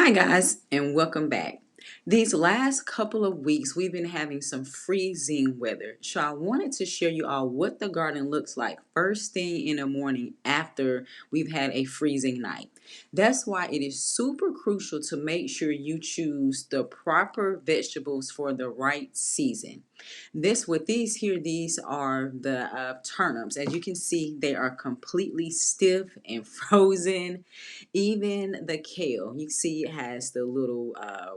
Hi, guys, and welcome back. These last couple of weeks, we've been having some freezing weather. So, I wanted to share you all what the garden looks like first thing in the morning after we've had a freezing night. That's why it is super crucial to make sure you choose the proper vegetables for the right season. These are the turnips. As you can see, they are completely stiff and frozen. Even the kale, you see it has the little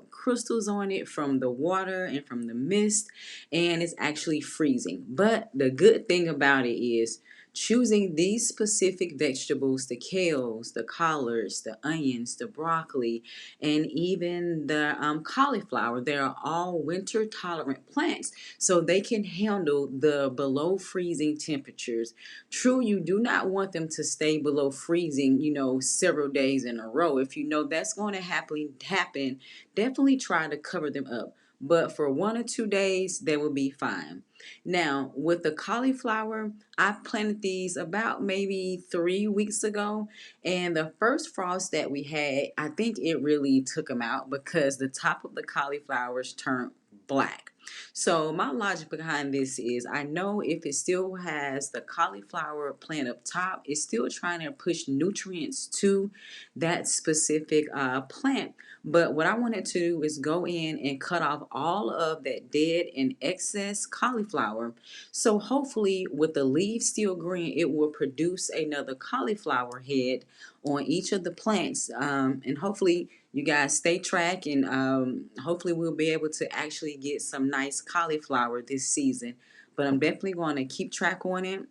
crystals on it from the water and from the mist, and it's actually freezing. But the good thing about it is choosing these specific vegetables, the kales, the collards, the onions, the broccoli, and even the cauliflower. They are all winter tolerant plants, so they can handle the below freezing temperatures. True, you do not want them to stay below freezing, several days in a row. If you know that's going to happen, definitely try to cover them up. But for 1 or 2 days, they will be fine. Now, with the cauliflower, I planted these about maybe 3 weeks ago. And the first frost that we had, I think it really took them out because the top of the cauliflowers turned black. So my logic behind this is I know if it still has the cauliflower plant up top, it's still trying to push nutrients to that specific plant. But what I wanted to do is go in and cut off all of that dead and excess cauliflower. So hopefully with the leaves still green, it will produce another cauliflower head on each of the plants. And hopefully you guys stay track, and hopefully we'll be able to actually get some nice cauliflower this season. But I'm definitely going to keep track on it,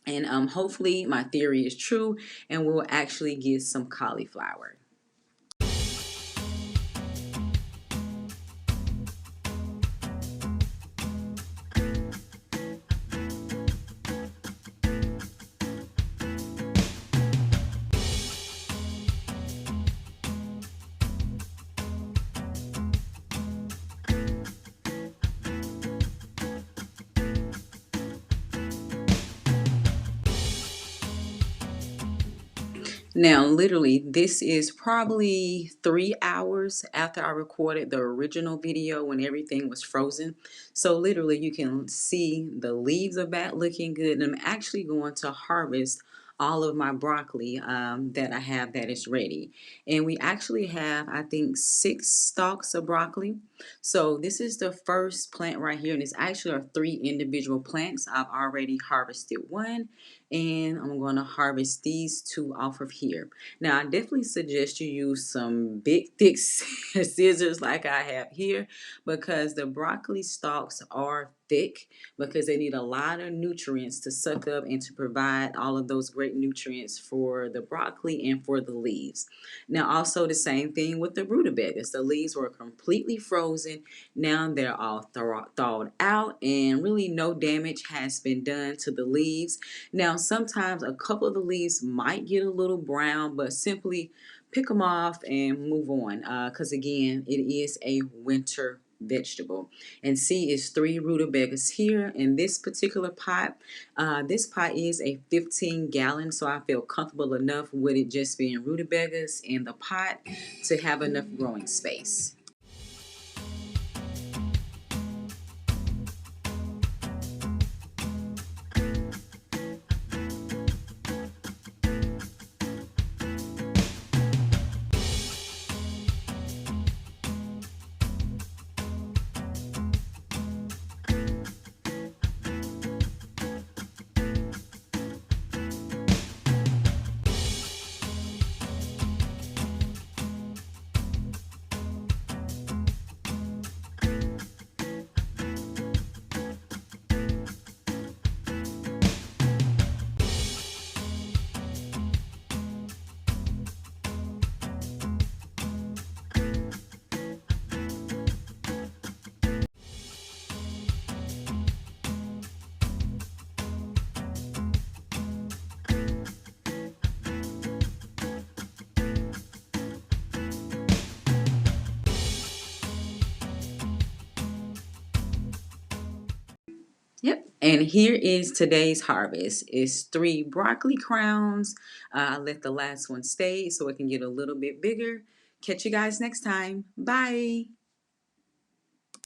and hopefully my theory is true and we'll actually get some cauliflower. Now, literally, this is probably 3 hours after I recorded the original video when everything was frozen. So, literally, you can see the leaves are back looking good. And I'm actually going to harvest all of my broccoli that I have that is ready. And we actually have, I think, 6 stalks of broccoli. So, this is the first plant right here. And it's actually are 3 individual plants. I've already harvested one, and I'm going to harvest these two off of here. Now, I definitely suggest you use some big, thick scissors like I have here, because the broccoli stalks are thick because they need a lot of nutrients to suck up and to provide all of those great nutrients for the broccoli and for the leaves. Now, also the same thing with the rutabagas. The leaves were completely frozen. Now they're all thawed out, and really no damage has been done to the leaves. Now, sometimes a couple of the leaves might get a little brown, but simply pick them off and move on, because again, it is a winter vegetable. And see, it's 3 rutabagas here in this particular pot. This pot is a 15-gallon, so I feel comfortable enough with it just being rutabagas in the pot to have enough growing space. Yep. And here is today's harvest. It's 3 broccoli crowns. I let the last one stay so it can get a little bit bigger. Catch you guys next time. Bye.